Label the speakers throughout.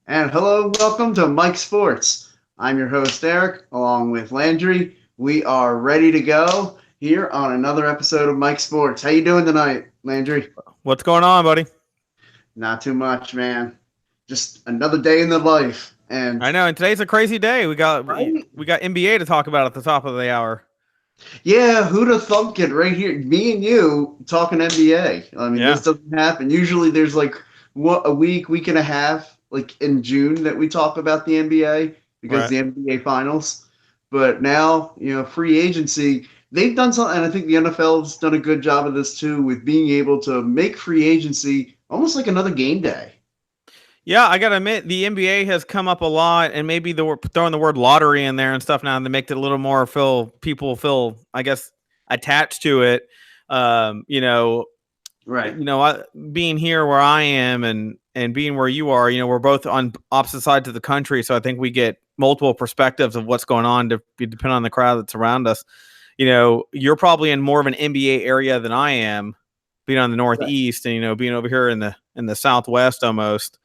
Speaker 1: And hello, welcome to Mike Sports. I'm your host Eric, along with Landry. We are ready to go here on another episode of Mike Sports. How you doing tonight, Landry?
Speaker 2: What's going on, buddy?
Speaker 1: Not too much, man. Just another day in the life. And
Speaker 2: I know, and today's a crazy day. We got
Speaker 1: right?
Speaker 2: we got NBA to talk about at the top of the hour.
Speaker 1: Yeah, who'd have thunk it right here? Me and you talking NBA. I mean, this
Speaker 2: Yeah,
Speaker 1: doesn't happen. Usually there's like a week and a half, like in June that we talk about the NBA because
Speaker 2: right.
Speaker 1: the NBA finals. But now, free agency, they've done something, and I think the NFL has done a good job of this too, with being able to make free agency almost like another game day.
Speaker 2: Yeah, I gotta admit, the NBA has come up a lot, and maybe throwing the word lottery in there and stuff now to make it a little more I guess, attached to it. Um, you know,
Speaker 1: Right.
Speaker 2: being here where I am and being where you are, we're both on opposite sides of the country, so I think we get multiple perspectives of what's going on depending on the crowd that's around us. You're probably in more of an NBA area than I am, being on the
Speaker 1: Right.
Speaker 2: Northeast, and being over here in the Southwest almost.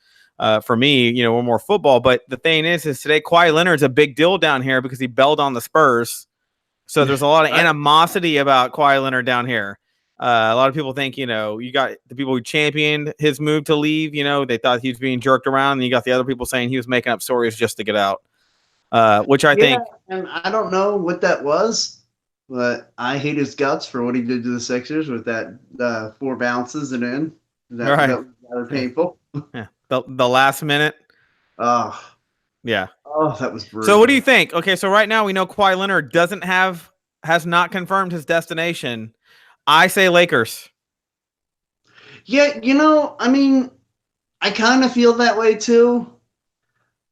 Speaker 2: For me, we're more football. But the thing is today Kawhi Leonard's a big deal down here because he bailed on the Spurs. So there's a lot of
Speaker 1: Right.
Speaker 2: animosity about Kawhi Leonard down here. A lot of people think, you got the people who championed his move to leave. They thought he was being jerked around, and you got the other people saying he was making up stories just to get out. Which I
Speaker 1: Yeah,
Speaker 2: think,
Speaker 1: and I don't know what that was, but I hate his guts for what he did to the Sixers with that four bounces and in. That
Speaker 2: right?
Speaker 1: was rather
Speaker 2: Yeah,
Speaker 1: painful.
Speaker 2: yeah. The last minute,
Speaker 1: Oh,
Speaker 2: yeah.
Speaker 1: that was
Speaker 2: So what do you
Speaker 1: brutal.
Speaker 2: think? Okay, so right now we know Kawhi Leonard has not confirmed his destination. I say Lakers.
Speaker 1: Yeah, I mean, I kind of feel that way too,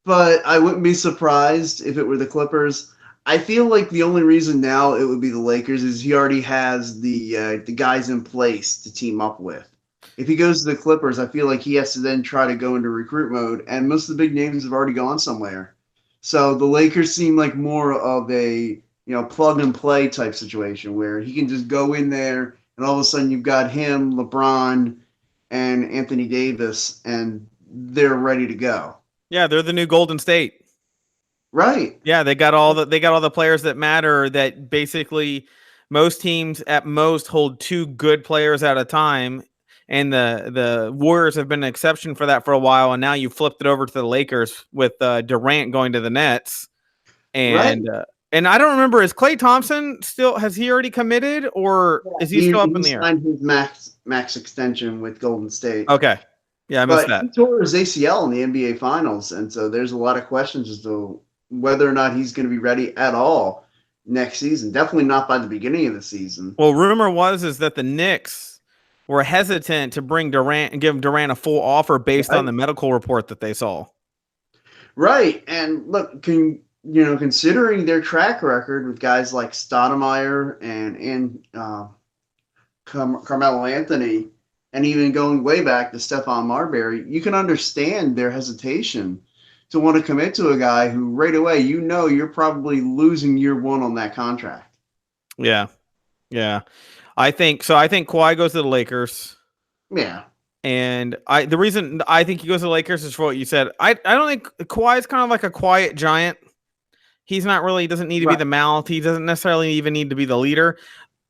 Speaker 1: but I wouldn't be surprised if it were the Clippers. I feel like the only reason now it would be the Lakers is he already has the guys in place to team up with. If he goes to the Clippers, I feel like he has to then try to go into recruit mode, and most of the big names have already gone somewhere. So the Lakers seem like more of a plug and play type situation where he can just go in there, and all of a sudden you've got him, LeBron, and Anthony Davis, and they're ready to go.
Speaker 2: Yeah, they're the new Golden State.
Speaker 1: Right.
Speaker 2: Yeah, they got all the players that matter. That basically most teams at most hold two good players at a time, and the Warriors have been an exception for that for a while. And now you flipped it over to the Lakers with Durant going to the Nets,
Speaker 1: Right.
Speaker 2: and I don't remember, is Klay Thompson still, has he already committed, or
Speaker 1: Yeah.
Speaker 2: is he
Speaker 1: He
Speaker 2: still up in
Speaker 1: he
Speaker 2: the air?
Speaker 1: signed his max extension with Golden State.
Speaker 2: Okay, yeah, I missed
Speaker 1: But
Speaker 2: that.
Speaker 1: he tore his ACL in the NBA Finals, and so there's a lot of questions as to whether or not he's going to be ready at all next season. Definitely not by the beginning of the season.
Speaker 2: Well, rumor is that the Knicks were hesitant to bring Durant and give Durant a full offer based on
Speaker 1: Right.
Speaker 2: the medical report that they saw.
Speaker 1: Right. And look, considering their track record with guys like Stoudemire and Carmelo Anthony, and even going way back to Stephon Marbury, you can understand their hesitation to want to commit to a guy who right away you're probably losing year one on that contract.
Speaker 2: Yeah, yeah. I think so. I think Kawhi goes to the Lakers,
Speaker 1: Yeah.
Speaker 2: and the reason I think he goes to the Lakers is for what you said. I don't think Kawhi is kind of like a quiet giant. He's not really, he doesn't need to be
Speaker 1: Right.
Speaker 2: the mouth. He doesn't necessarily even need to be the leader.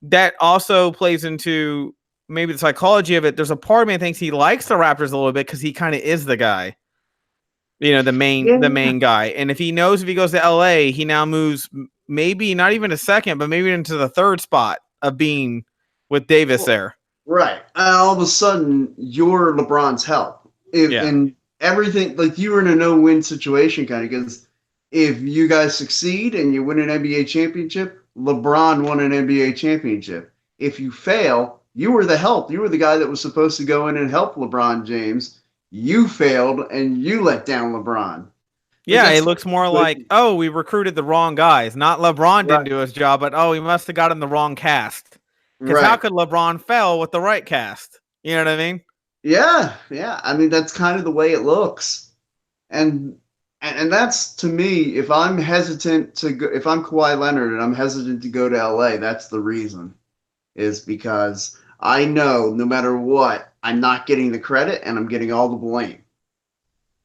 Speaker 2: That also plays into maybe the psychology of it. There's a part of me that thinks he likes the Raptors a little bit because he kind of is the guy, the main
Speaker 1: Yeah.
Speaker 2: the main guy. And if he knows if he goes to LA, he now moves maybe not even a second, but maybe into the third spot of being with Davis
Speaker 1: Well,
Speaker 2: there.
Speaker 1: right. And all of a sudden, you're LeBron's help. If
Speaker 2: Yeah.
Speaker 1: and everything like you were in a no-win situation kind of because if you guys succeed and you win an NBA championship, LeBron won an NBA championship. If you fail, you were the help. You were the guy that was supposed to go in and help LeBron James. You failed and you let down LeBron. Like
Speaker 2: Yeah, it
Speaker 1: that's
Speaker 2: looks more like, oh, we recruited the wrong guys. Not LeBron
Speaker 1: right.
Speaker 2: didn't do his job, but oh, we must have gotten the wrong cast. Because how
Speaker 1: Right.
Speaker 2: could LeBron fail with the right cast? You know what I mean?
Speaker 1: Yeah, yeah. I mean, that's kind of the way it looks. And and that's to me, if I'm hesitant to go, if I'm Kawhi Leonard and I'm hesitant to go to LA, that's the reason. Is because I know no matter what, I'm not getting the credit and I'm getting all the blame.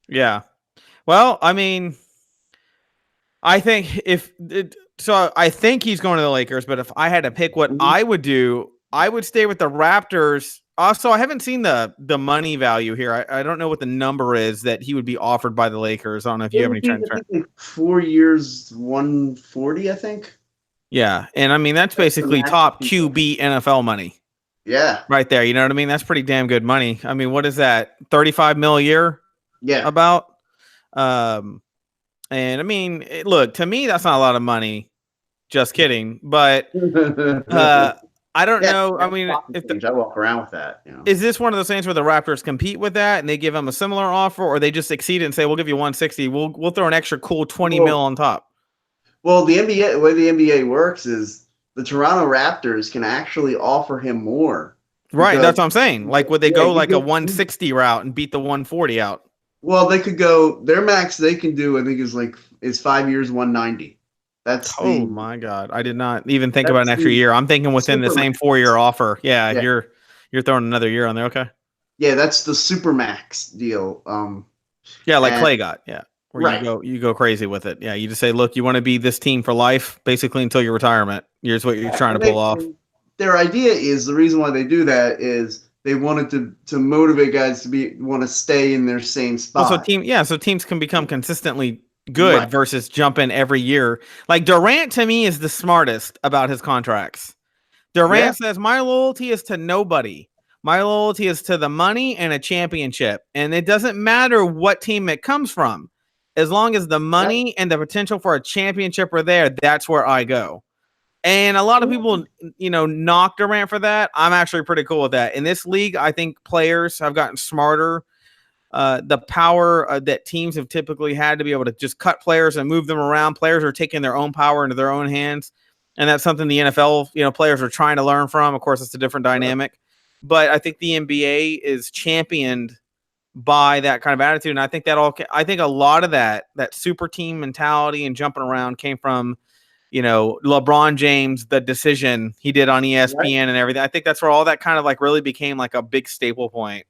Speaker 2: Yeah. Well, I mean, I think I think he's going to the Lakers, but if I had to pick what I would do, I would stay with the Raptors. Also, I haven't seen the money value here. I don't know what the number is that he would be offered by the Lakers. I don't know if you have any
Speaker 1: I
Speaker 2: transfer.
Speaker 1: think like 4 years, 140, I think.
Speaker 2: Yeah, and I mean that's basically top QB NFL money
Speaker 1: Yeah.
Speaker 2: right there. You know what I mean? That's pretty damn good money. I mean, what is that? 35 mil a year?
Speaker 1: Yeah.
Speaker 2: About. And I mean, look, to me, that's not a lot of money. Just kidding. But I don't know. I mean,
Speaker 1: I walk around with that. You know?
Speaker 2: Is this one of those things where the Raptors compete with that and they give them a similar offer, or they just exceed it and say, we'll give you 160. We'll throw an extra cool 20 mil on top.
Speaker 1: Well, the way the NBA works is the Toronto Raptors can actually offer him more.
Speaker 2: Right. That's what I'm saying. Like, would they go like a 160 route and beat the 140 out?
Speaker 1: Well, they could go their max they can do, I think, is 5 years, 190. That's
Speaker 2: my God. I did not even think about an extra year. I'm thinking within the same 4-year offer. Yeah, you're throwing another year on there. Okay.
Speaker 1: Yeah, that's the Supermax deal.
Speaker 2: Yeah, like Clay got. Yeah. Where
Speaker 1: right.
Speaker 2: you go crazy with it. Yeah, you just say, look, you want to be this team for life, basically until your retirement. Here's what you're trying to pull off.
Speaker 1: Their idea is the reason why they do that is they wanted to motivate guys to want to stay in their same spot.
Speaker 2: So teams can become consistently good versus jumping every year. Like Durant to me is the smartest about his contracts. Durant says my loyalty is to nobody. My loyalty is to the money and a championship. And it doesn't matter what team it comes from. As long as the money and the potential for a championship are there, that's where I go. And a lot of people, knock Durant for that. I'm actually pretty cool with that. In this league, I think players have gotten smarter. The power that teams have typically had to be able to just cut players and move them around. Players are taking their own power into their own hands. And that's something the NFL, players are trying to learn from. Of course, it's a different dynamic. But I think the NBA is championed by that kind of attitude. And I think a lot of that super team mentality and jumping around came from, LeBron James, the decision he did on ESPN and everything. I think that's where all that kind of like really became like a big staple point.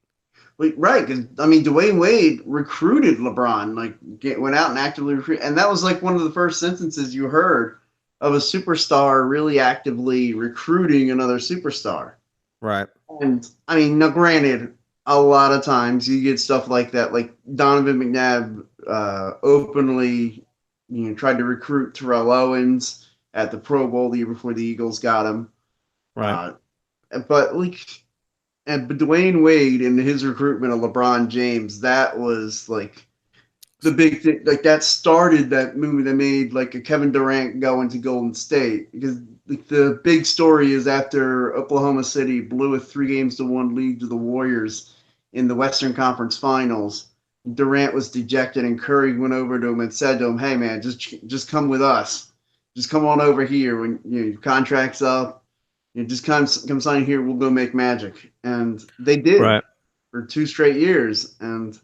Speaker 1: Right, because I mean, Dwayne Wade recruited LeBron, went out and actively recruited, and that was like one of the first instances you heard of a superstar really actively recruiting another superstar.
Speaker 2: Right.
Speaker 1: And I mean, now granted, a lot of times you get stuff like that, like Donovan McNabb openly, tried to recruit Terrell Owens at the Pro Bowl the year before the Eagles got him.
Speaker 2: Right.
Speaker 1: But Dwayne Wade and his recruitment of LeBron James, that was like the big thing. Like that started that movie that made like a Kevin Durant go into Golden State, because the big story is after Oklahoma City blew a 3-1 lead to the Warriors in the Western Conference Finals, Durant was dejected, and Curry went over to him and said to him, "Hey man, just come with us. Just come on over here when your contract's up. Just come sign here. We'll go make magic." And they did for 2 straight years, and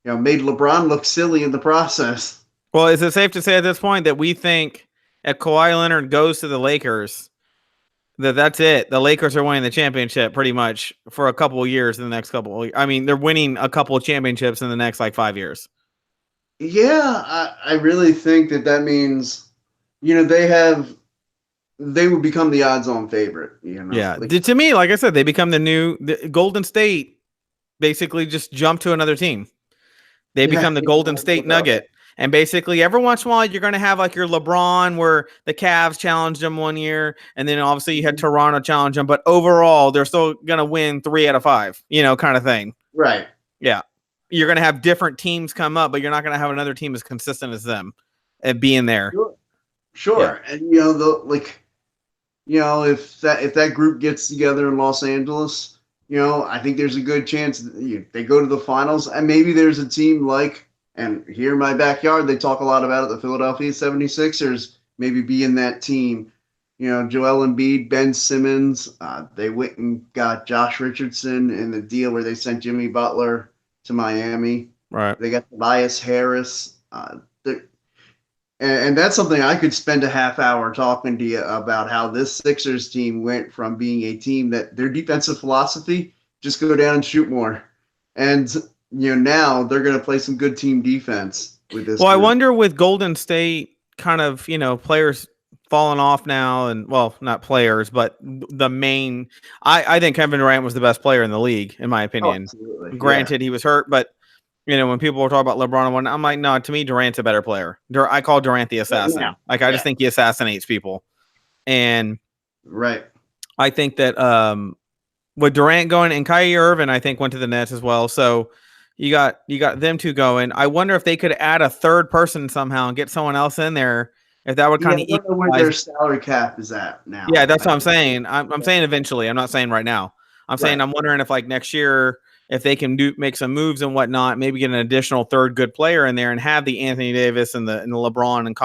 Speaker 1: made LeBron look silly in the process.
Speaker 2: Well, is it safe to say at this point that we think if Kawhi Leonard goes to the Lakers, that's it? The Lakers are winning the championship pretty much for a couple of years in the next couple. I mean, they're winning a couple of championships in the next 5 years.
Speaker 1: Yeah, I really think that means, they would become the odds-on favorite.
Speaker 2: Yeah, to me, like I said, they become the Golden State. Basically, just jump to another team. They become the Golden State Nugget. And basically, every once in a while, you're going to have like your LeBron, where the Cavs challenged him one year, and then obviously you had Toronto challenge him. But overall, they're still going to win 3 out of 5, kind of thing.
Speaker 1: Right.
Speaker 2: Yeah. You're going to have different teams come up, but you're not going to have another team as consistent as them and being there.
Speaker 1: Sure. Yeah. And if that group gets together in Los Angeles, I think there's a good chance they go to the finals, and maybe there's a team like. And here in my backyard, they talk a lot about it, the Philadelphia 76ers maybe being that team. Joel Embiid, Ben Simmons, they went and got Josh Richardson in the deal where they sent Jimmy Butler to Miami.
Speaker 2: Right.
Speaker 1: They got Tobias Harris. And that's something I could spend a half hour talking to you about, how this Sixers team went from being a team that their defensive philosophy, just go down and shoot more. And now they're going to play some good team defense with this.
Speaker 2: Well, I
Speaker 1: group.
Speaker 2: wonder with Golden State kind of, players falling off now, and well, not players, but the main. I think Kevin Durant was the best player in the league, in my opinion.
Speaker 1: Absolutely.
Speaker 2: Granted, he was hurt, but when people were talking about LeBron and whatnot, I'm like, no, to me, Durant's a better player. I call Durant the assassin.
Speaker 1: Yeah.
Speaker 2: Like, I just think he assassinates people. And
Speaker 1: right.
Speaker 2: I think that with Durant going and Kyrie Irving, I think went to the Nets as well. So you got them two going. I wonder if they could add a third person somehow and get someone else in there. If that would kind of
Speaker 1: I don't know where their salary cap is at now.
Speaker 2: Yeah, that's what I'm saying. I'm saying eventually. I'm not saying right now. I'm saying I'm wondering if like next year, if they can make some moves and whatnot, maybe get an additional third good player in there and have the Anthony Davis and the LeBron and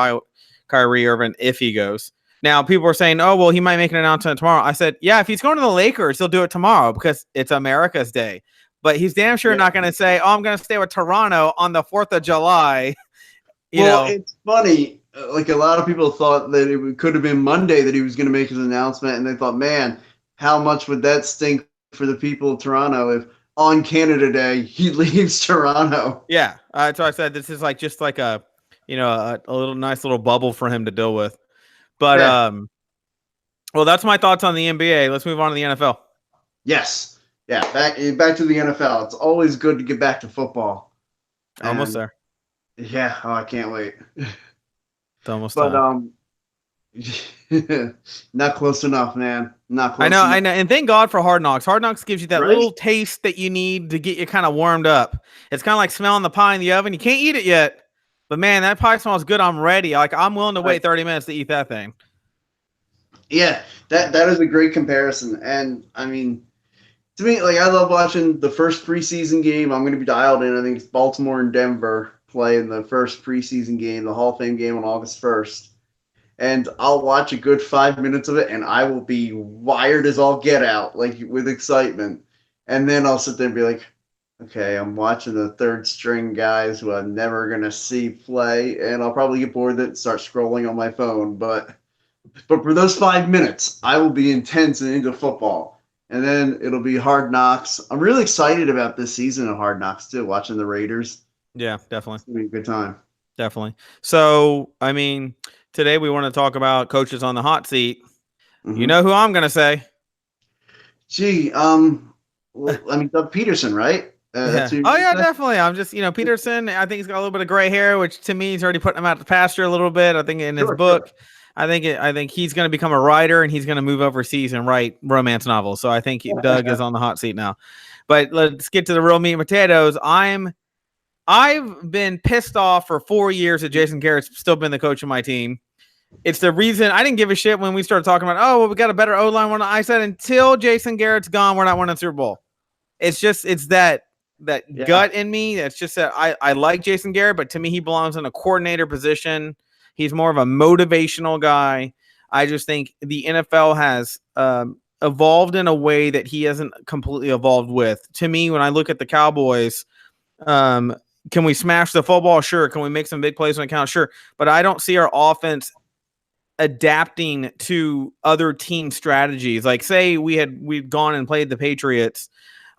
Speaker 2: Kyrie Irving if he goes. Now people are saying, oh well, he might make an announcement tomorrow. I said, yeah, if he's going to the Lakers, he'll do it tomorrow because it's America's Day. But he's damn sure not going to say, oh, I'm going to stay with Toronto on the 4th of July.
Speaker 1: It's funny. Like a lot of people thought that it could have been Monday that he was going to make his announcement, and they thought, man, how much would that stink for the people of Toronto if on Canada Day he leaves Toronto?
Speaker 2: Yeah, so I said this is like just like a little nice little bubble for him to deal with. But well, that's my thoughts on the NBA. Let's move on to the NFL.
Speaker 1: Yes, yeah, back to the NFL. It's always good to get back to football.
Speaker 2: Almost there.
Speaker 1: Yeah, I can't wait.
Speaker 2: It's almost
Speaker 1: done. Not close enough, man. Not close
Speaker 2: I know. And thank God for Hard Knocks. Hard Knocks gives you that little taste that you need to get you kind of warmed up. It's kind of like smelling the pie in the oven. You can't eat it yet, but man, that pie smells good. I'm ready. Like I'm willing to wait 30 minutes to eat that thing.
Speaker 1: Yeah, that is a great comparison. And I mean, to me, like I love watching the first preseason game. I'm going to be dialed in. I think it's Baltimore and Denver play in the first preseason game, the Hall of Fame game on August 1st. And I'll watch a good 5 minutes of it, and I will be wired as all get out, like with excitement. And then I'll sit there and be like, okay, I'm watching the third string guys who I'm never going to see play, and I'll probably get bored and start scrolling on my phone. But for those 5 minutes, I will be intense and into football. And then it'll be Hard Knocks. I'm really excited about this season of Hard Knocks, too, watching the Raiders.
Speaker 2: Yeah, definitely.
Speaker 1: It's going to be a good time.
Speaker 2: Definitely. So, I mean, today we want to talk about coaches on the hot seat. Mm-hmm. You know who I'm going to say?
Speaker 1: Gee, Doug Peterson, right?
Speaker 2: Yeah. Oh, yeah, definitely. I'm just, Peterson, I think he's got a little bit of gray hair, which to me, he's already putting him out to pasture a little bit. I think in his book, I think he's going to become a writer and he's going to move overseas and write romance novels. So I think Doug is on the hot seat now. But let's get to the real meat and potatoes. I've been pissed off for 4 years that Jason Garrett's still been the coach of my team. It's the reason I didn't give a shit when we started talking about, oh, well, we got a better O-line. I said, until Jason Garrett's gone, we're not winning the Super Bowl. It's that gut in me. That's just that I like Jason Garrett, but to me, he belongs in a coordinator position. He's more of a motivational guy. I just think the NFL has evolved in a way that he hasn't completely evolved with. To me, when I look at the Cowboys, can we smash the football? Sure. Can we make some big plays when it counts? Sure. But I don't see our offense adapting to other team strategies. Like say we'd gone and played the Patriots.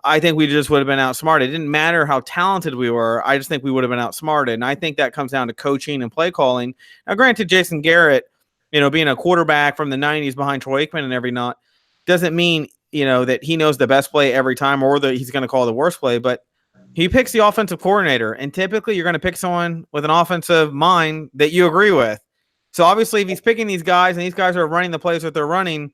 Speaker 2: I think we just would have been outsmarted. It didn't matter how talented we were. I just think we would have been outsmarted. And I think that comes down to coaching and play calling. Now, granted, Jason Garrett, being a quarterback from the 90s behind Troy Aikman and every not, doesn't mean, that he knows the best play every time or that he's going to call the worst play. But he picks the offensive coordinator, and typically you're going to pick someone with an offensive mind that you agree with. So obviously, if he's picking these guys and these guys are running the plays that they're running,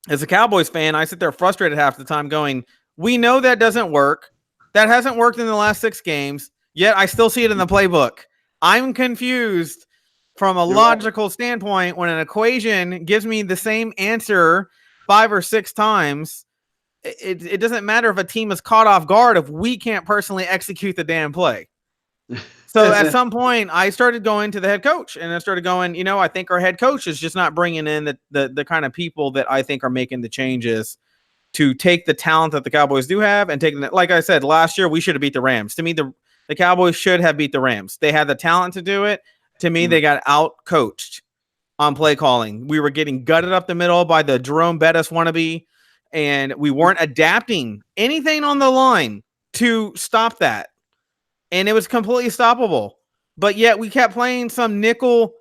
Speaker 2: as a Cowboys fan, I sit there frustrated half the time going, we know that doesn't work. That hasn't worked in the last 6 games, yet I still see it in the playbook. I'm confused from a logical standpoint when an equation gives me the same answer 5 or 6 times. It doesn't matter if a team is caught off guard if we can't personally execute the damn play. So at some point, I started going to the head coach, and I started going, I think our head coach is just not bringing in the kind of people that I think are making the changes to take the talent that the Cowboys do have and take, like I said, last year we should have beat the Rams. To me, the Cowboys should have beat the Rams. They had the talent to do it. To me, they got out-coached on play calling. We were getting gutted up the middle by the Jerome Bettis wannabe, and we weren't adapting anything on the line to stop that, and it was completely stoppable. But yet we kept playing some nickel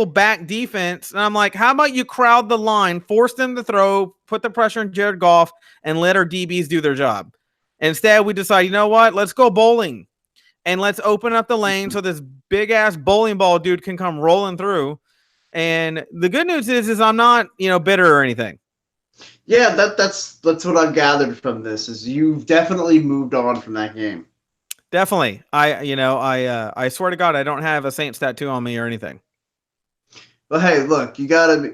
Speaker 2: back defense, and I'm like, how about you crowd the line, force them to throw, put the pressure on Jared Goff, and let our DBs do their job. Instead, we decide, you know what? Let's go bowling, and let's open up the lane so this big ass bowling ball dude can come rolling through. And the good news is I'm not, bitter or anything.
Speaker 1: Yeah, that's what I've gathered from this is you've definitely moved on from that game.
Speaker 2: Definitely. I swear to God, I don't have a Saints tattoo on me or anything.
Speaker 1: But hey, look, you gotta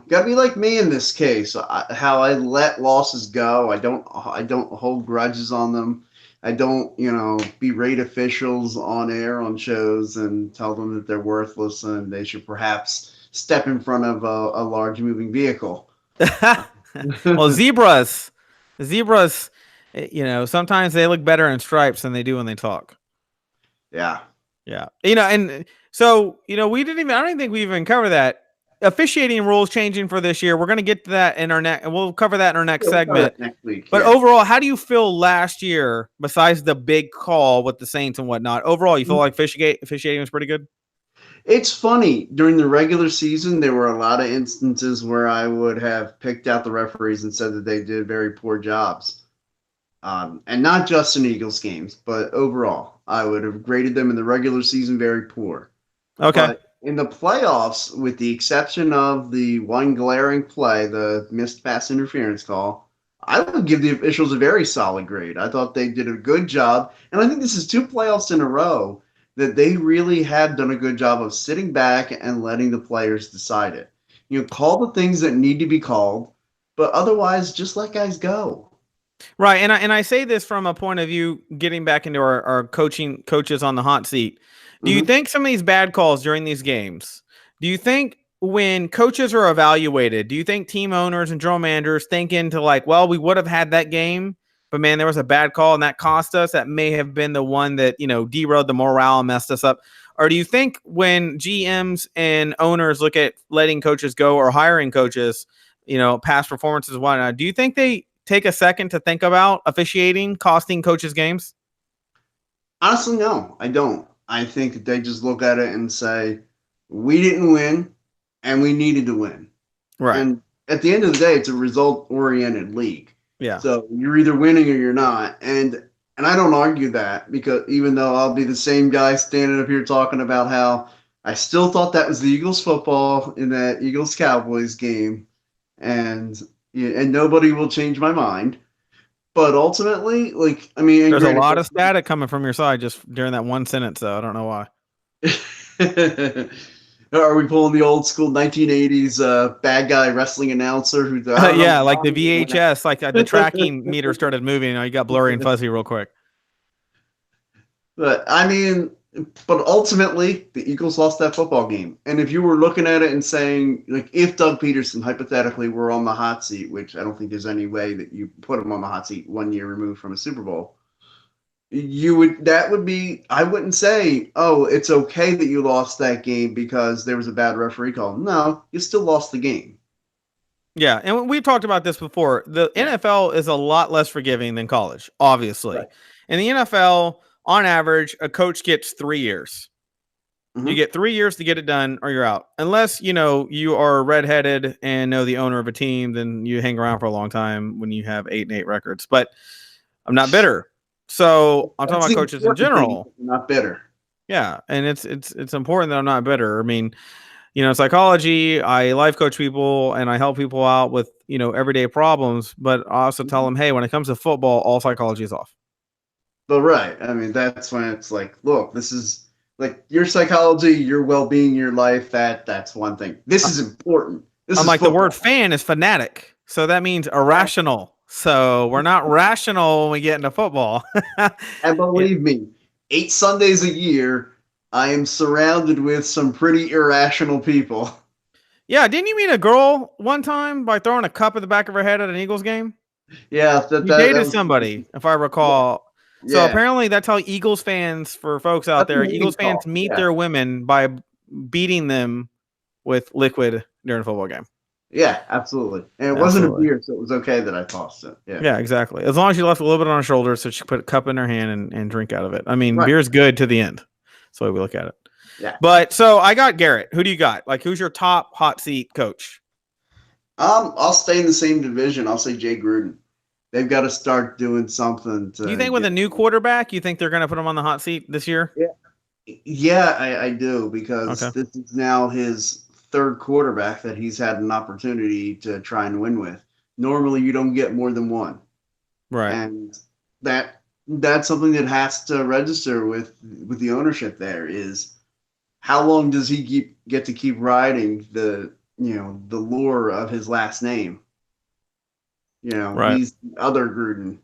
Speaker 1: be like me in this case. How I let losses go. I don't hold grudges on them. I don't, berate officials on air on shows and tell them that they're worthless and they should perhaps step in front of a large moving vehicle.
Speaker 2: Well, zebras, sometimes they look better in stripes than they do when they talk.
Speaker 1: Yeah.
Speaker 2: Yeah. And so, I don't even think we even cover that. Officiating rules changing for this year. We're going to get to that in our next, and we'll cover that in our next segment.
Speaker 1: Next week.
Speaker 2: But overall, how do you feel last year, besides the big call with the Saints and whatnot? Overall, you feel like officiating was pretty good?
Speaker 1: It's funny. During the regular season, there were a lot of instances where I would have picked out the referees and said that they did very poor jobs. And not just in Eagles games, but overall, I would have graded them in the regular season very poor.
Speaker 2: Okay.
Speaker 1: But in the playoffs, with the exception of the one glaring play, the missed pass interference call, I would give the officials a very solid grade. I thought they did a good job. And I think this is 2 playoffs in a row that they really have done a good job of sitting back and letting the players decide it. Call the things that need to be called, but otherwise just let guys go.
Speaker 2: Right. And I say this from a point of view, getting back into our coaches on the hot seat. Do you think some of these bad calls during these games, do you think when coaches are evaluated, do you think team owners and general managers think into like, well, we would have had that game, but man, there was a bad call and that cost us. That may have been the one that, derailed the morale and messed us up. Or do you think when GMs and owners look at letting coaches go or hiring coaches, past performances and whatnot, do you think they take a second to think about officiating costing coaches games?
Speaker 1: Honestly, no, I don't. I think that they just look at it and say, we didn't win and we needed to win.
Speaker 2: Right.
Speaker 1: And at the end of the day, it's a result-oriented league.
Speaker 2: Yeah.
Speaker 1: So you're either winning or you're not. And I don't argue that, because even though I'll be the same guy standing up here talking about how I still thought that was the Eagles football in that Eagles-Cowboys game. And nobody will change my mind. But ultimately,
Speaker 2: there's a lot of static coming from your side just during that one sentence, though. I don't know why.
Speaker 1: Are we pulling the old school 1980s bad guy wrestling announcer who?
Speaker 2: Yeah, like the VHS, like the tracking meter started moving. You got blurry and fuzzy real quick.
Speaker 1: But ultimately, the Eagles lost that football game. And if you were looking at it and saying, like, if Doug Peterson hypothetically were on the hot seat, which I don't think there's any way that you put him on the hot seat 1 year removed from a Super Bowl, I wouldn't say, oh, it's okay that you lost that game because there was a bad referee call. No, you still lost the game.
Speaker 2: Yeah, and we've talked about this before. The NFL is a lot less forgiving than college, obviously. Right. In the NFL, on average, a coach gets 3 years. You get 3 years to get it done or you're out. Unless, you are redheaded and know the owner of a team, then you hang around for a long time when you have 8-8 records. But I'm not bitter. So I'm talking about coaches in general.
Speaker 1: Not bitter.
Speaker 2: Yeah, and it's important that I'm not bitter. I mean, psychology, I life coach people and I help people out with, everyday problems, but I also tell them, hey, when it comes to football, all psychology is off.
Speaker 1: But right. I mean, that's when it's like, look, this is like your psychology, your well-being, your life. That's one thing. This is important.
Speaker 2: I'm like, the word fan is fanatic. So that means irrational. So we're not rational when we get into football.
Speaker 1: And believe me, 8 Sundays a year, I am surrounded with some pretty irrational people.
Speaker 2: Yeah. Didn't you meet a girl one time by throwing a cup at the back of her head at an Eagles game?
Speaker 1: Yeah.
Speaker 2: You dated somebody, if I recall. Yeah. So apparently that's how Eagles fans, for folks out there, Eagles fans meet their women by beating them with liquid during a football game.
Speaker 1: Yeah, absolutely. And it wasn't a
Speaker 2: Absolutely.
Speaker 1: beer, so it was okay that I tossed it. Yeah.
Speaker 2: Yeah, exactly. As long as you left a little bit on her shoulder so she could put a cup in her hand and drink out of it. I mean,
Speaker 1: Right.
Speaker 2: beer's good to the end. That's the way we look at it.
Speaker 1: Yeah.
Speaker 2: But so I got Garrett. Who do you got? Like, who's your top hot seat coach?
Speaker 1: I'll stay in the same division. I'll say Jay Gruden. They've got to start doing something
Speaker 2: You
Speaker 1: to
Speaker 2: think with
Speaker 1: get.
Speaker 2: a new quarterback, you think they're going to put him on the hot seat this year?
Speaker 1: Yeah, yeah, I do because
Speaker 2: Okay.
Speaker 1: this is now his third quarterback that he's had an opportunity to try and win with. Normally, you don't get more than one,
Speaker 2: Right.
Speaker 1: and that's something that has to register with the ownership. There is how long does he get to keep riding the lure of his last name?
Speaker 2: Right.
Speaker 1: He's the other Gruden.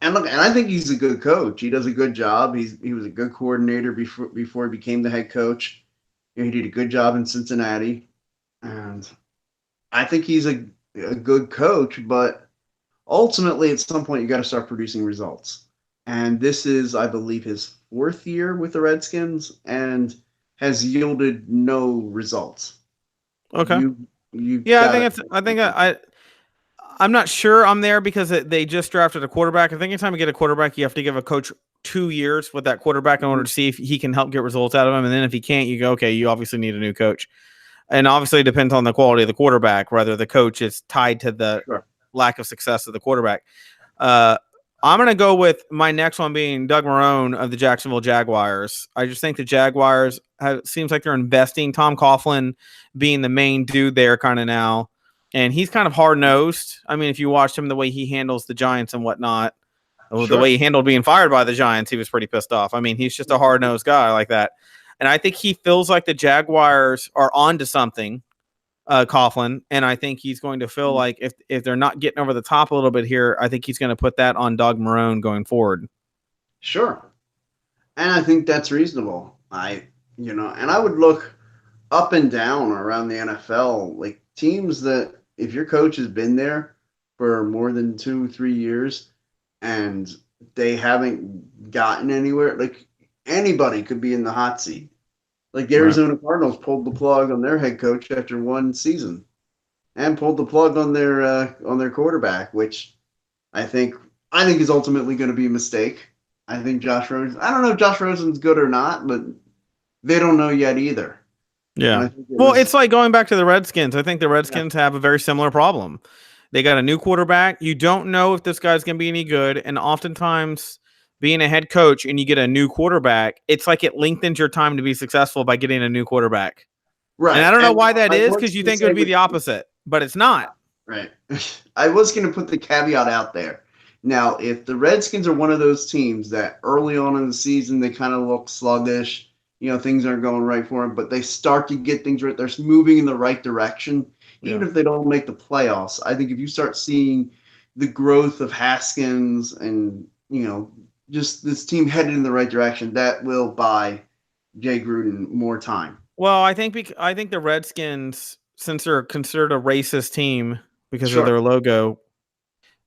Speaker 1: And look, and I think he's a good coach. He does a good job. He was a good coordinator before he became the head coach. He did a good job in Cincinnati, and I think he's a good coach. But ultimately, at some point, you got to start producing results. And this is, I believe, his fourth year with the Redskins, and has yielded no results.
Speaker 2: Okay.
Speaker 1: You've
Speaker 2: Yeah, I
Speaker 1: got
Speaker 2: think
Speaker 1: to.
Speaker 2: it's. I think I'm not sure I'm there because they just drafted a quarterback. I think anytime you get a quarterback, you have to give a coach 2 years with that quarterback in order to see if he can help get results out of him. And then if he can't, you go, okay, you obviously need a new coach. And obviously it depends on the quality of the quarterback, whether the coach is tied to the
Speaker 1: Sure.
Speaker 2: lack of success of the quarterback. Uh, I'm going to go with my next one being Doug Marrone of the Jacksonville Jaguars. I just think the Jaguars seems like they're investing. Tom Coughlin being the main dude there kind of now. And he's kind of hard nosed. I mean, if you watched him, the way he handles the Giants and whatnot, the way he handled being fired by the Giants, he was pretty pissed off. I mean, he's just a hard nosed guy like that. And I think he feels like the Jaguars are onto something, Coughlin. And I think he's going to feel like if they're not getting over the top a little bit here, I think he's going to put that on Doug Marrone going forward.
Speaker 1: Sure. And I think that's reasonable. And I would look up and down around the NFL, like teams that if your coach has been there for more than 2, 3 years and they haven't gotten anywhere, like anybody could be in the hot seat. Like the
Speaker 2: Right.
Speaker 1: Arizona Cardinals pulled the plug on their head coach after one season, and pulled the plug on their quarterback, which I think I think is ultimately going to be a mistake. I think Josh Rosen. I don't know if Josh Rosen's good or not, but they don't know yet either. And
Speaker 2: Yeah.
Speaker 1: I think
Speaker 2: Well, it's like going back to the Redskins. I think the
Speaker 1: yeah,
Speaker 2: Redskins have a very similar problem. They got a new quarterback. You don't know if this guy's going to be any good. And oftentimes, being a head coach and you get a new quarterback, it's like it lengthens your time to be successful by getting a new quarterback. And
Speaker 1: right.
Speaker 2: I don't know
Speaker 1: And
Speaker 2: why that
Speaker 1: I
Speaker 2: is
Speaker 1: was
Speaker 2: because you
Speaker 1: going to
Speaker 2: think it
Speaker 1: say
Speaker 2: would be
Speaker 1: with
Speaker 2: the opposite, but it's not.
Speaker 1: right. I was going to put the caveat out there. Now, if the Redskins are one of those teams that early on in the season they kind of look sluggish, things aren't going right for them, but they start to get things right. They're moving in the right direction, even
Speaker 2: Yeah.
Speaker 1: if they don't make the playoffs. I think if you start seeing the growth of Haskins and just this team headed in the right direction, that will buy Jay Gruden more time.
Speaker 2: Well, I think the Redskins, since they're considered a racist team because of
Speaker 1: Sure.
Speaker 2: their logo,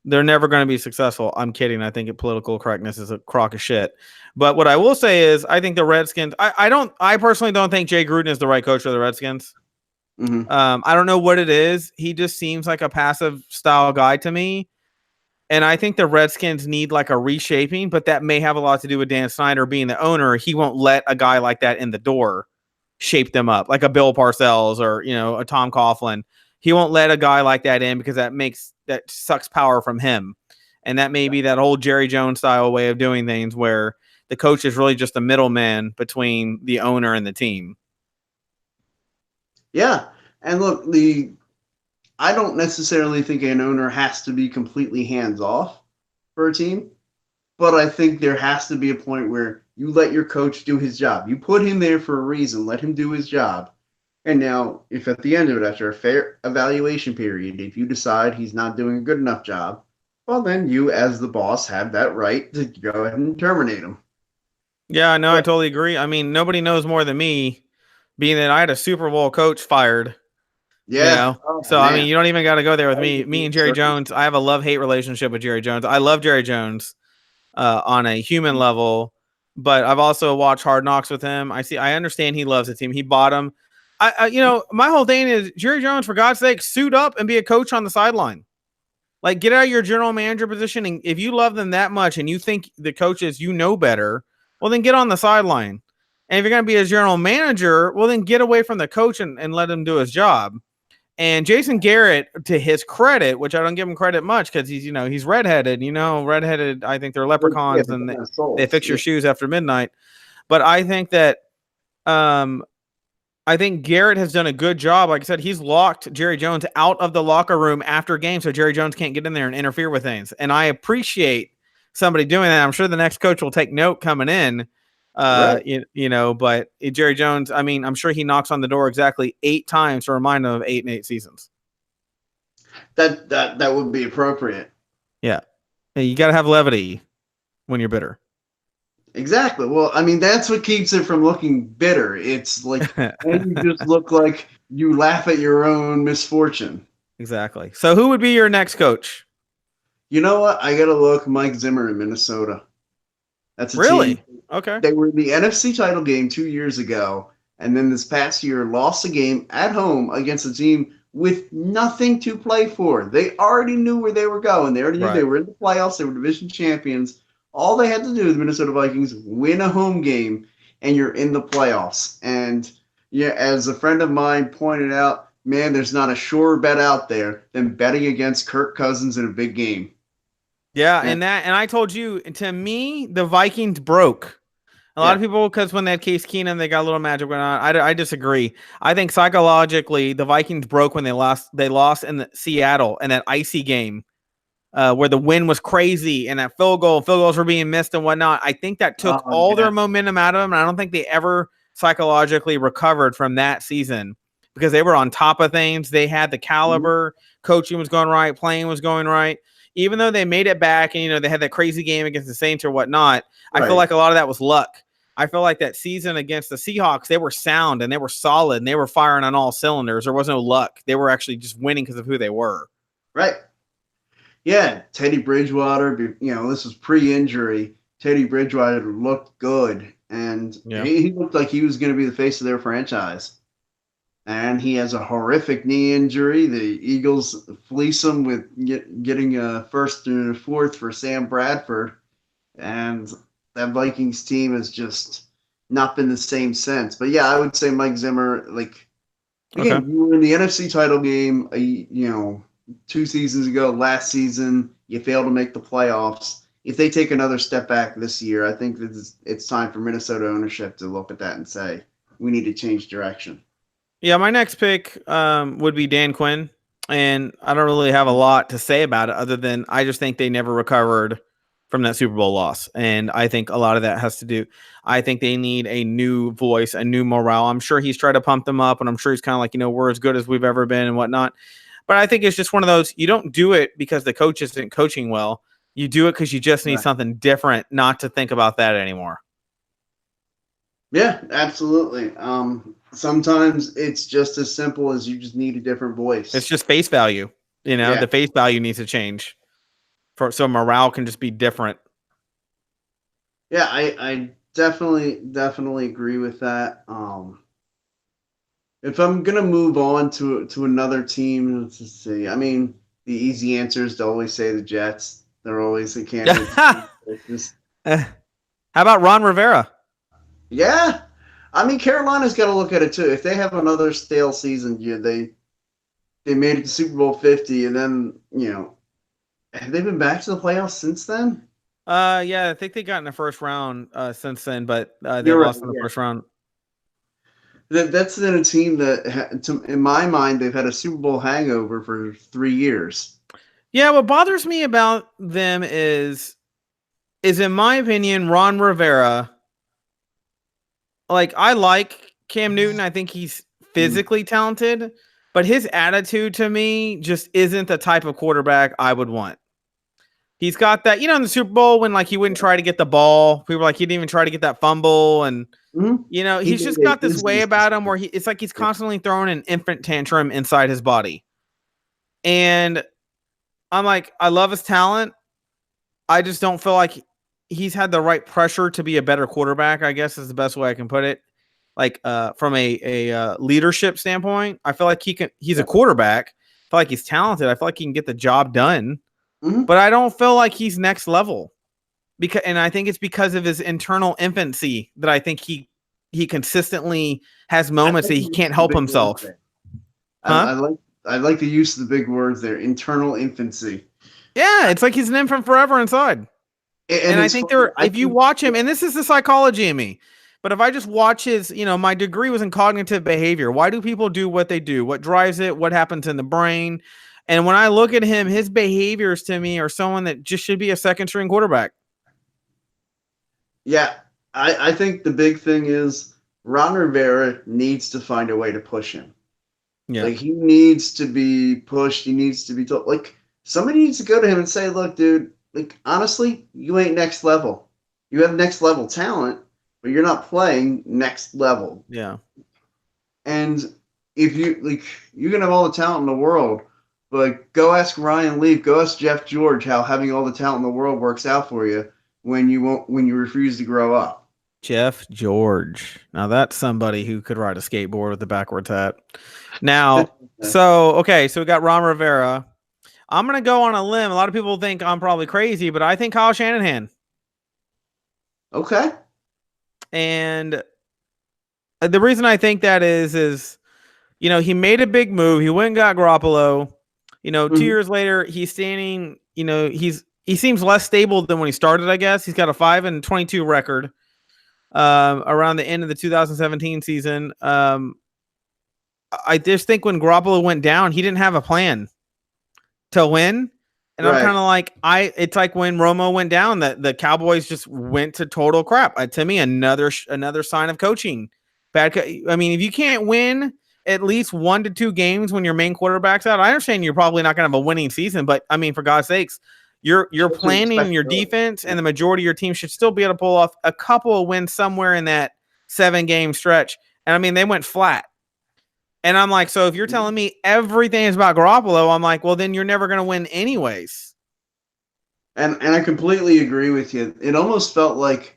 Speaker 2: they're never going to be successful. I'm kidding. I think political correctness is a crock of shit. But what I will say is, I think the Redskins. I personally don't think Jay Gruden is the right coach for the Redskins.
Speaker 1: Mm-hmm.
Speaker 2: I don't know what it is. He just seems like a passive style guy to me. And I think the Redskins need like a reshaping, but that may have a lot to do with Dan Snyder being the owner. He won't let a guy like that in the door shape them up, like a Bill Parcells or a Tom Coughlin. He won't let a guy like that in because that sucks power from him. And that may be that old Jerry Jones style way of doing things where the coach is really just a middleman between the owner and the team.
Speaker 1: Yeah. And look, I don't necessarily think an owner has to be completely hands off for a team, but I think there has to be a point where you let your coach do his job. You put him there for a reason, let him do his job. And now, if at the end of it, after a fair evaluation period, if you decide he's not doing a good enough job, well, then you, as the boss, have that right to go ahead and terminate him.
Speaker 2: Yeah, no, I
Speaker 1: But
Speaker 2: totally agree. I mean, nobody knows more than me, being that I had a Super Bowl coach fired.
Speaker 1: yeah, oh
Speaker 2: So I mean,
Speaker 1: man,
Speaker 2: you don't even got to go there with
Speaker 1: that was
Speaker 2: me.
Speaker 1: a
Speaker 2: Me and
Speaker 1: deep
Speaker 2: Jerry
Speaker 1: circle.
Speaker 2: Jones, I have a love-hate relationship with Jerry Jones. I love Jerry Jones on a human level, but I've also watched Hard Knocks with him. I understand he loves the team. He bought him. My whole thing is Jerry Jones, for God's sake, suit up and be a coach on the sideline. Like, get out of your general manager position. And if you love them that much and you think the coaches, better, well, then get on the sideline. And if you're going to be a general manager, well, then get away from the coach and let him do his job. And Jason Garrett, to his credit, which I don't give him credit much because he's redheaded. Redheaded, I think they're leprechauns and they fix your shoes after midnight. But I think that I think Garrett has done a good job. Like I said, he's locked Jerry Jones out of the locker room after game so Jerry Jones can't get in there and interfere with things. And I appreciate somebody doing that. I'm sure the next coach will take note coming in. Right. But Jerry Jones, I mean, I'm sure he knocks on the door exactly 8 times to remind him of 8 and 8 seasons.
Speaker 1: That would be appropriate.
Speaker 2: Yeah. You got to have levity when you're bitter.
Speaker 1: Exactly. Well, I mean, that's what keeps it from looking bitter. It's like, and you just look like you laugh at your own misfortune.
Speaker 2: Exactly. So who would be your next coach?
Speaker 1: You know what? I got to look Mike Zimmer in Minnesota. That's a
Speaker 2: really?
Speaker 1: Team.
Speaker 2: Okay.
Speaker 1: They were in the NFC title game 2 years ago, and then this past year lost a game at home against a team with nothing to play for. They already knew where they were going. They already knew they were in the playoffs. They were division champions. All they had to do, the Minnesota Vikings, win a home game, and you're in the playoffs. And yeah, as a friend of mine pointed out, man, there's not a surer bet out there than betting against Kirk Cousins in a big game.
Speaker 2: Yeah, and I told you, to me, the Vikings broke. A lot of people, because when they had Case Keenum, they got a little magic going on. I disagree. I think psychologically, the Vikings broke when they lost. They lost in Seattle in that icy game. Where the wind was crazy and that field goals were being missed and whatnot. I think that took all their momentum out of them. And I don't think they ever psychologically recovered from that season because they were on top of things. They had the caliber, coaching was going right, playing was going right. Even though they made it back and, they had that crazy game against the Saints or whatnot, I feel like a lot of that was luck. I feel like that season against the Seahawks, they were sound and they were solid and they were firing on all cylinders. There was no luck. They were actually just winning because of who they were.
Speaker 1: Right. Yeah, Teddy Bridgewater, this was pre-injury. Teddy Bridgewater looked good, and he looked like he was going to be the face of their franchise. And he has a horrific knee injury. The Eagles fleece him with getting a first and a fourth for Sam Bradford. And that Vikings team has just not been the same since. But, yeah, I would say Mike Zimmer, you were in the NFC title game, 2 seasons ago, last season, you failed to make the playoffs. If they take another step back this year, I think it's time for Minnesota ownership to look at that and say, we need to change direction.
Speaker 2: Yeah, my next pick would be Dan Quinn, and I don't really have a lot to say about it other than I just think they never recovered from that Super Bowl loss, and I think a lot of that has to do – I think they need a new voice, a new morale. I'm sure he's tried to pump them up, and I'm sure he's kind of like, we're as good as we've ever been and whatnot. But I think it's just one of those, you don't do it because the coach isn't coaching well. You do it because you just need something different, not to think about that anymore.
Speaker 1: Yeah, absolutely. Sometimes it's just as simple as you just need a different voice.
Speaker 2: It's just face value. The face value needs to change so morale can just be different.
Speaker 1: Yeah, I definitely agree with that. If I'm going to move on to another team, let's just see. I mean, the easy answer is to always say the Jets. They're always the candidates.
Speaker 2: How about Ron Rivera?
Speaker 1: Yeah. I mean, Carolina's got to look at it, too. If they have another stale season, they made it to Super Bowl 50, and then, have they been back to the playoffs since then?
Speaker 2: Yeah, I think they got in the first round since then, but they lost in the first round.
Speaker 1: That's been a team that, in my mind, they've had a Super Bowl hangover for 3 years.
Speaker 2: Yeah, what bothers me about them is in my opinion, Ron Rivera. Like, I like Cam Newton. I think he's physically talented, but his attitude to me just isn't the type of quarterback I would want. He's got that, in the Super Bowl when he wouldn't try to get the ball. People were like, he didn't even try to get that fumble. And, he's just got this way about him where it's like he's constantly throwing an infant tantrum inside his body. And I'm like, I love his talent. I just don't feel like he's had the right pressure to be a better quarterback, I guess is the best way I can put it. from a leadership standpoint. I feel like he's a quarterback. I feel like he's talented. I feel like he can get the job done, but I don't feel like he's next level and I think it's because of his internal infancy that I think he consistently has moments that he can't help himself.
Speaker 1: Huh? I like the use of the big words there, internal infancy.
Speaker 2: Yeah, it's like he's an infant forever inside. And I think if you watch him, and this is the psychology in me, but if I just watch his, my degree was in cognitive behavior. Why do people do what they do? What drives it? What happens in the brain? And when I look at him, his behaviors to me are someone that just should be a second string quarterback.
Speaker 1: Yeah, I think the big thing is Ron Rivera needs to find a way to push him. Yeah. Like, he needs to be pushed. He needs to be told. Like, somebody needs to go to him and say, look, dude, like, honestly, you ain't next level. You have next level talent, but you're not playing next level.
Speaker 2: Yeah.
Speaker 1: And if you can have all the talent in the world, but go ask Ryan Leaf, go ask Jeff George how having all the talent in the world works out for you when you refuse to grow up.
Speaker 2: Jeff George. Now that's somebody who could ride a skateboard with a backwards hat. Now, so we got Ron Rivera. I'm going to go on a limb. A lot of people think I'm probably crazy, but I think Kyle Shanahan.
Speaker 1: Okay.
Speaker 2: And the reason I think that is, he made a big move. He went and got Garoppolo. 2 years later, he's standing, he seems less stable than when he started, I guess. He's got a 5-22 record around the end of the 2017 season. I just think when Garoppolo went down, he didn't have a plan to win. And I'm kind of like, it's like when Romo went down, that the Cowboys just went to total crap. To me, another sign of coaching. I mean, if you can't win at least 1 to 2 games when your main quarterback's out, I understand you're probably not going to have a winning season, but I mean, for God's sakes, you're planning your defense, and the majority of your team should still be able to pull off a couple of wins somewhere in that 7-game stretch. And I mean, they went flat. And I'm like, so if you're telling me everything is about Garoppolo, I'm like, well, then you're never going to win anyways.
Speaker 1: And I completely agree with you. It almost felt like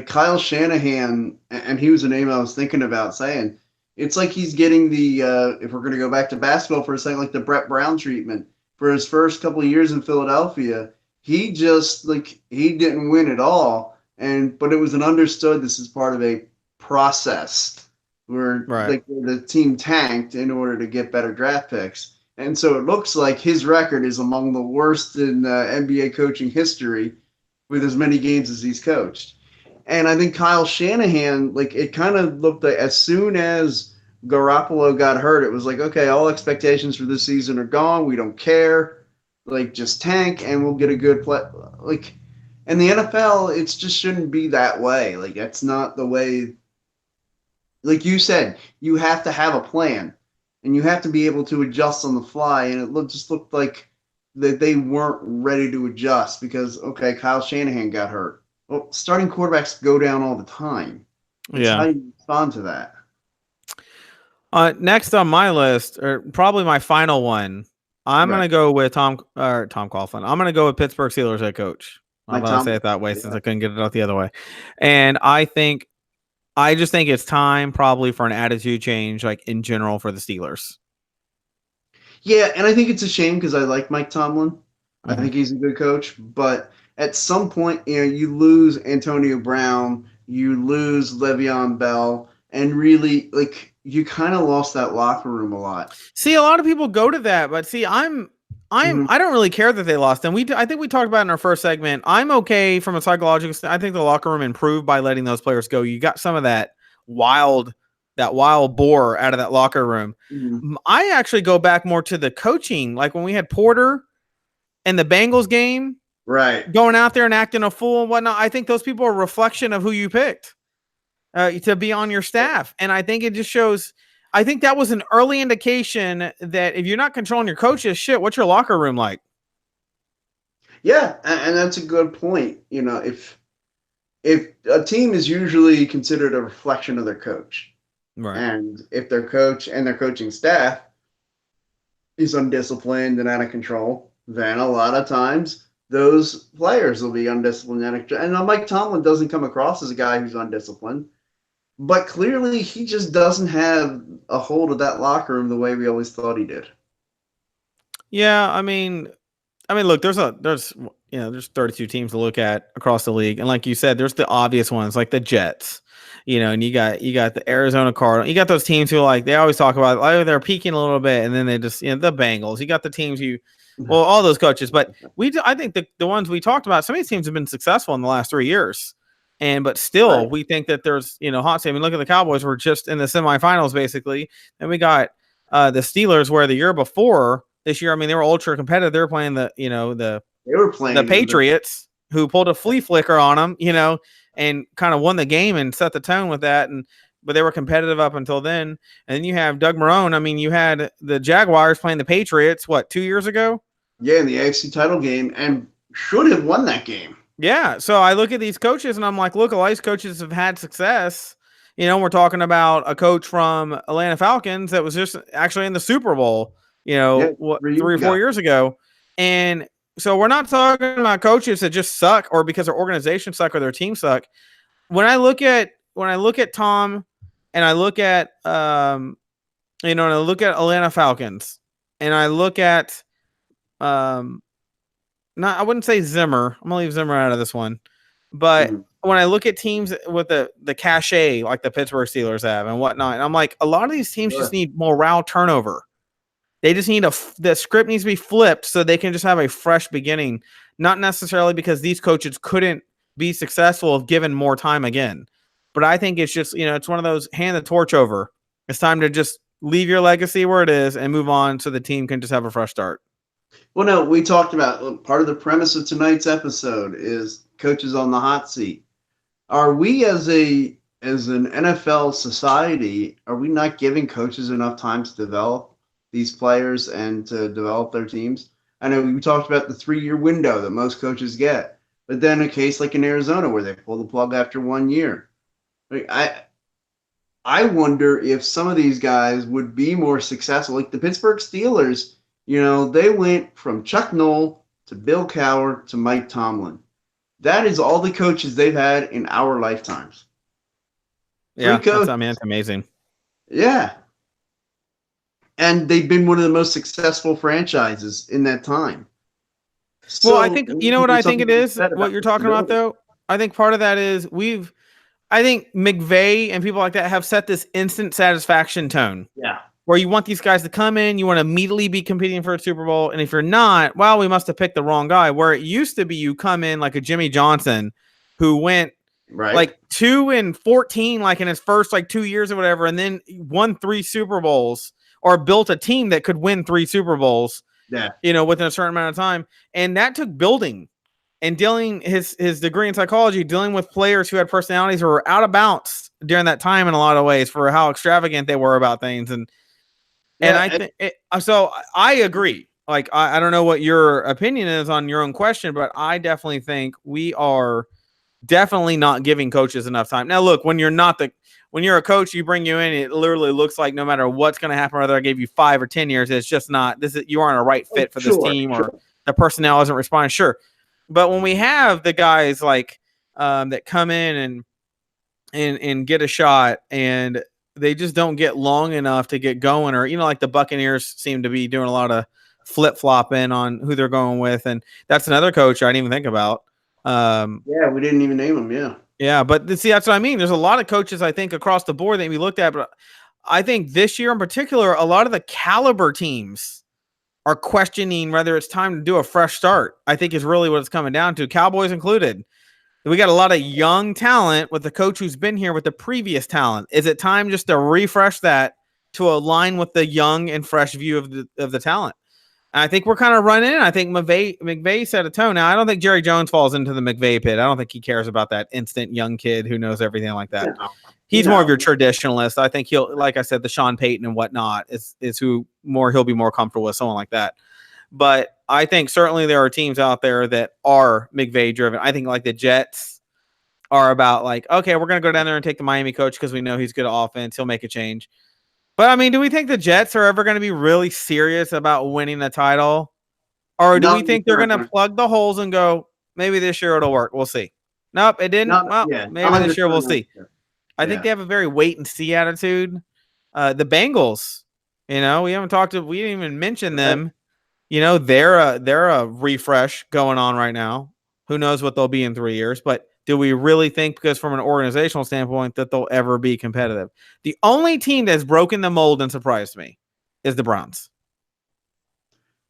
Speaker 1: Kyle Shanahan, and he was a name I was thinking about saying, it's like he's getting the, if we're going to go back to basketball for a second, like the Brett Brown treatment. For his first couple of years in Philadelphia, he just, he didn't win at all. But it was an understood, this is part of a process where the team tanked in order to get better draft picks. And so it looks like his record is among the worst in NBA coaching history with as many games as he's coached. And I think Kyle Shanahan, it kind of looked like as soon as Garoppolo got hurt, it was like, okay, all expectations for this season are gone. We don't care. Just tank and we'll get a good play. In the NFL, it just shouldn't be that way. That's not the way. Like you said, you have to have a plan, and you have to be able to adjust on the fly. And it just looked like that they weren't ready to adjust because, okay, Kyle Shanahan got hurt. Well, starting quarterbacks go down all the time. How do you respond to that?
Speaker 2: Next on my list, or probably my final one, I'm going to go with Tom Coughlin. I'm going to go with Pittsburgh Steelers head coach. I'm going to say it that way since I couldn't get it out the other way. And I just think it's time probably for an attitude change, in general for the Steelers.
Speaker 1: Yeah, and I think it's a shame because I like Mike Tomlin. Mm-hmm. I think he's a good coach. But at some point, you lose Antonio Brown, you lose Le'Veon Bell, and really, you kind of lost that locker room a lot.
Speaker 2: See, a lot of people go to that, but see, I don't really care that they lost. And I think we talked about it in our first segment. I'm okay from a psychological standpoint. I think the locker room improved by letting those players go. You got some of that wild boar out of that locker room. Mm-hmm. I actually go back more to the coaching. Like when we had Porter and the Bengals game,
Speaker 1: right,
Speaker 2: going out there and acting a fool and whatnot. I think those people are a reflection of who you picked to be on your staff. And I think it just shows, I think that was an early indication that if you're not controlling your coaches, what's your locker room like?
Speaker 1: Yeah, and that's a good point. If a team is usually considered a reflection of their coach, right, and if their coach and their coaching staff is undisciplined and out of control, then a lot of times those players will be undisciplined. And Mike Tomlin doesn't come across as a guy who's undisciplined. But clearly, he just doesn't have a hold of that locker room the way we always thought he did.
Speaker 2: Yeah, look, there's 32 teams to look at across the league, and like you said, there's the obvious ones like the Jets, and you got the Arizona Cardinals. You got those teams who like they always talk about they're peaking a little bit, and then they just the Bengals. You got the teams all those coaches, but I think the ones we talked about, some of these teams have been successful in the last 3 years, but still
Speaker 1: Right.
Speaker 2: we think that there's hot team. I mean, look at the Cowboys. We're just in the semifinals basically, and we got the Steelers where the year before. This year, I mean, they were ultra competitive. They were playing
Speaker 1: They were
Speaker 2: the
Speaker 1: playing
Speaker 2: Patriots, who pulled a flea flicker on them, and kind of won the game and set the tone with that. But they were competitive up until then. And then you have Doug Marrone. I mean, you had the Jaguars playing the Patriots, 2 years ago?
Speaker 1: Yeah, in the AFC title game, and should have won that game.
Speaker 2: Yeah. So I look at these coaches and I'm like, look, a lot of these coaches have had success. We're talking about a coach from Atlanta Falcons that was just actually in the Super Bowl, 3 or 4 years ago. And so we're not talking about coaches that just suck or because their organization suck or their team suck. When I look at Tom and I look at and I look at Atlanta Falcons and I look at I wouldn't say Zimmer. I'm gonna leave Zimmer out of this one. But when I look at teams with the cachet like the Pittsburgh Steelers have and whatnot, I'm like, a lot of these teams just need morale turnover. They just need the script needs to be flipped so they can just have a fresh beginning. Not necessarily because these coaches couldn't be successful if given more time again. But I think it's just, it's one of those hand the torch over. It's time to just leave your legacy where it is and move on so the team can just have a fresh start.
Speaker 1: Well, no, we talked about part of the premise of tonight's episode is coaches on the hot seat. Are we as an NFL society, are we not giving coaches enough time to develop these players and to develop their teams? I know we talked about the 3-year window that most coaches get, but then a case like in Arizona where they pull the plug after 1 year. I wonder if some of these guys would be more successful. Like the Pittsburgh Steelers, they went from Chuck Noll to Bill Cowher to Mike Tomlin. That is all the coaches they've had in our lifetimes.
Speaker 2: Yeah, that's amazing.
Speaker 1: Yeah. And they've been one of the most successful franchises in that time.
Speaker 2: Well, I think, what I think it is, what you're talking about, though? I think part of that is I think McVay and people like that have set this instant satisfaction tone.
Speaker 1: Yeah.
Speaker 2: Where you want these guys to come in, you want to immediately be competing for a Super Bowl. And if you're not, well, we must have picked the wrong guy. Where it used to be you come in like a Jimmy Johnson who went like 2-14, like in his first 2 years or whatever, and then won 3 Super Bowls or built a team that could win 3 Super Bowls, within a certain amount of time. And that took building and dealing his degree in psychology, dealing with players who had personalities who were out of bounds during that time in a lot of ways for how extravagant they were about things. And I think so. I agree. Like, I don't know what your opinion is on your own question, but I definitely think we are definitely not giving coaches enough time. Now, look, when you're a coach, you bring you in, it literally looks like no matter what's going to happen, whether I gave you 5 or 10 years, it's just not, you aren't a right fit for this team or the personnel isn't responding. Sure. But when we have the guys that come in and get a shot and they just don't get long enough to get going, or like the Buccaneers seem to be doing a lot of flip-flopping on who they're going with, and that's another coach I didn't even think about.
Speaker 1: Yeah, we didn't even name him.
Speaker 2: Yeah, but see, that's what I mean. There's a lot of coaches I think across the board that we looked at, but I think this year in particular, a lot of the caliber teams are questioning whether it's time to do a fresh start. I think is really what it's coming down to, Cowboys included. We got a lot of young talent with the coach who's been here with the previous talent. Is it time just to refresh that to align with the young and fresh view of the talent? And I think we're kind of running in. I think McVay set a tone. Now, I don't think Jerry Jones falls into the McVay pit. I don't think he cares about that instant young kid who knows everything like that. He's more of your traditionalist. I think he'll, like I said, the Sean Payton and whatnot is who he'll be more comfortable with, someone like that. But I think certainly there are teams out there that are McVay driven. I think like the Jets are about okay, we're going to go down there and take the Miami coach because we know he's good at offense. He'll make a change. But I mean, do we think the Jets are ever going to be really serious about winning the title? Or do we think they're going to plug the holes and go, maybe this year it'll work? We'll see. Nope, it didn't. Maybe this year we'll see. I think they have a very wait and see attitude. The Bengals, we didn't even mention them. They're a refresh going on right now. Who knows what they'll be in 3 years, but do we really think, because from an organizational standpoint, that they'll ever be competitive? The only team that's broken the mold and surprised me is the Browns.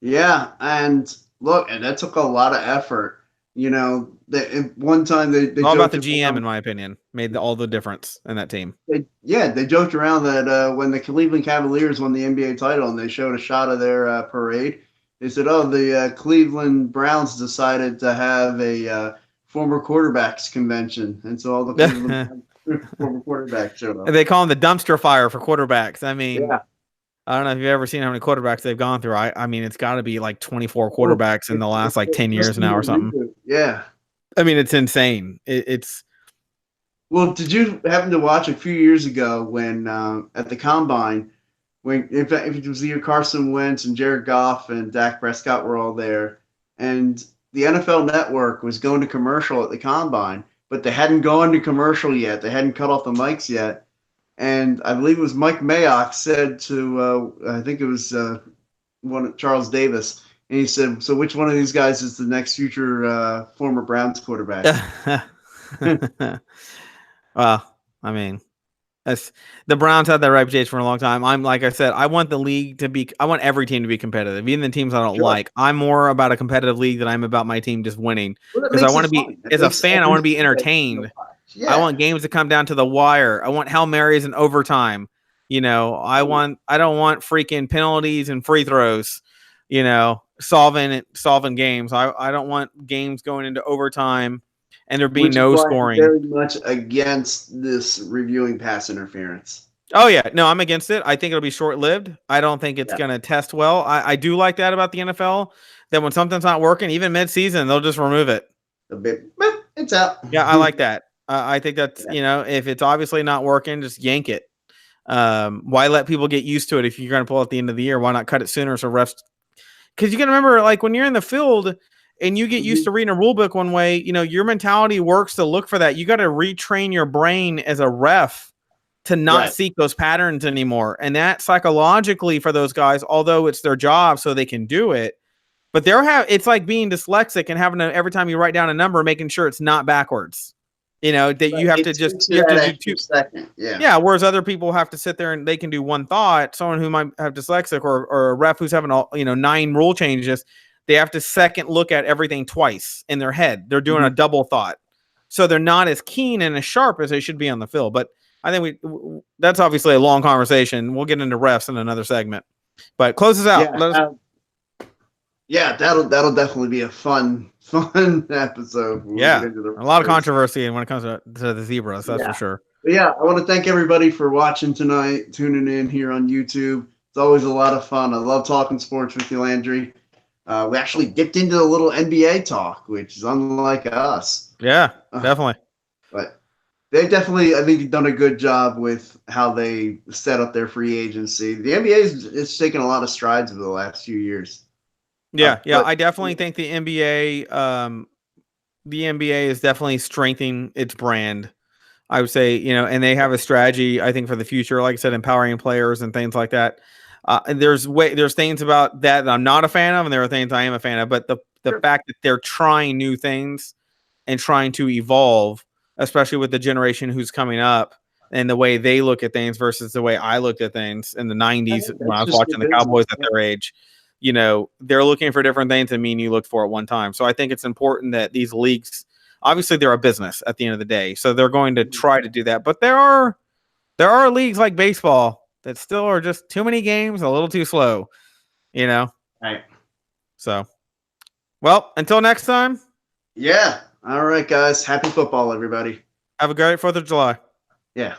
Speaker 1: Yeah, and look, and that took a lot of effort. One time they
Speaker 2: all about the GM, in my opinion, made all the difference in that team.
Speaker 1: They joked around that when the Cleveland Cavaliers won the NBA title and they showed a shot of their parade, they said, "Oh, the Cleveland Browns decided to have a former quarterbacks convention," and so all the Cleveland former quarterbacks showed up.
Speaker 2: They call them the dumpster fire for quarterbacks. I mean, yeah. I don't know if you've ever seen how many quarterbacks they've gone through. I mean, it's got to be like 24 quarterbacks in the last 10 years now or something.
Speaker 1: Yeah.
Speaker 2: I mean, it's insane. It's.
Speaker 1: Well, did you happen to watch a few years ago when at the Combine, when if it was the year Carson Wentz and Jared Goff and Dak Prescott were all there, and the NFL Network was going to commercial at the Combine, but they hadn't gone to commercial yet. They hadn't cut off the mics yet. And I believe it was Mike Mayock said to, I think it was Charles Davis, and he said, "So which one of these guys is the next future former Browns quarterback?"
Speaker 2: Well, I mean, the Browns had that reputation for a long time. Like I said, I want the league I want every team to be competitive, even the teams I don't like. I'm more about a competitive league than I'm about my team just winning, because I want to be, as a fan, I want to be entertained. Yeah. I want games to come down to the wire. I want Hail Marys in overtime. I don't want freaking penalties and free throws, solving games. I don't want games going into overtime and there being no scoring.
Speaker 1: I'm very much against this reviewing pass interference.
Speaker 2: Oh yeah, no, I'm against it. I think it'll be short-lived. I don't think it's going to test well. I do like that about the NFL, that when something's not working, even mid-season, they'll just remove it.
Speaker 1: It's out.
Speaker 2: Yeah, I like that. I think that's, if it's obviously not working, just yank it. Why let people get used to it if you're going to pull at the end of the year? Why not cut it sooner so refs? Because you can remember, when you're in the field and you get used to reading a rule book one way, your mentality works to look for that. You got to retrain your brain as a ref to not seek those patterns anymore. And that psychologically for those guys, although it's their job so they can do it, but it's like being dyslexic and having to, every time you write down a number, making sure it's not backwards. You have to do 2 seconds. Yeah. Whereas other people have to sit there and they can do one thought. Someone who might have dyslexic or a ref who's having 9 rule changes, they have to second look at everything twice in their head. They're doing a double thought, so they're not as keen and as sharp as they should be on the field. But I think that's obviously a long conversation. We'll get into refs in another segment, but close us out.
Speaker 1: That'll definitely be a fun episode.
Speaker 2: A lot of controversy when it comes to the zebras, that's for sure.
Speaker 1: But I want to thank everybody for watching tonight, tuning in here on YouTube. It's always a lot of fun. I love talking sports with you, Landry. We actually dipped into a little NBA talk, which is unlike us.
Speaker 2: Yeah, definitely.
Speaker 1: But they definitely, I think, done a good job with how they set up their free agency. The NBA is taken a lot of strides over the last few years.
Speaker 2: Yeah, I definitely think the NBA is definitely strengthening its brand. I would say, and they have a strategy, I think, for the future. Like I said, empowering players and things like that. And there's things about that I'm not a fan of, and there are things I am a fan of. But the fact that they're trying new things and trying to evolve, especially with the generation who's coming up and the way they look at things versus the way I looked at things in the 90s when I was watching the Cowboys at their age. They're looking for different things than me and you looked for at one time. So I think it's important that these leagues, obviously they're a business at the end of the day. So they're going to try to do that. But there are leagues like baseball that still are just too many games, a little too slow,
Speaker 1: Right.
Speaker 2: So, well, until next time.
Speaker 1: Yeah. All right, guys. Happy football, everybody.
Speaker 2: Have a great 4th of July.
Speaker 1: Yeah.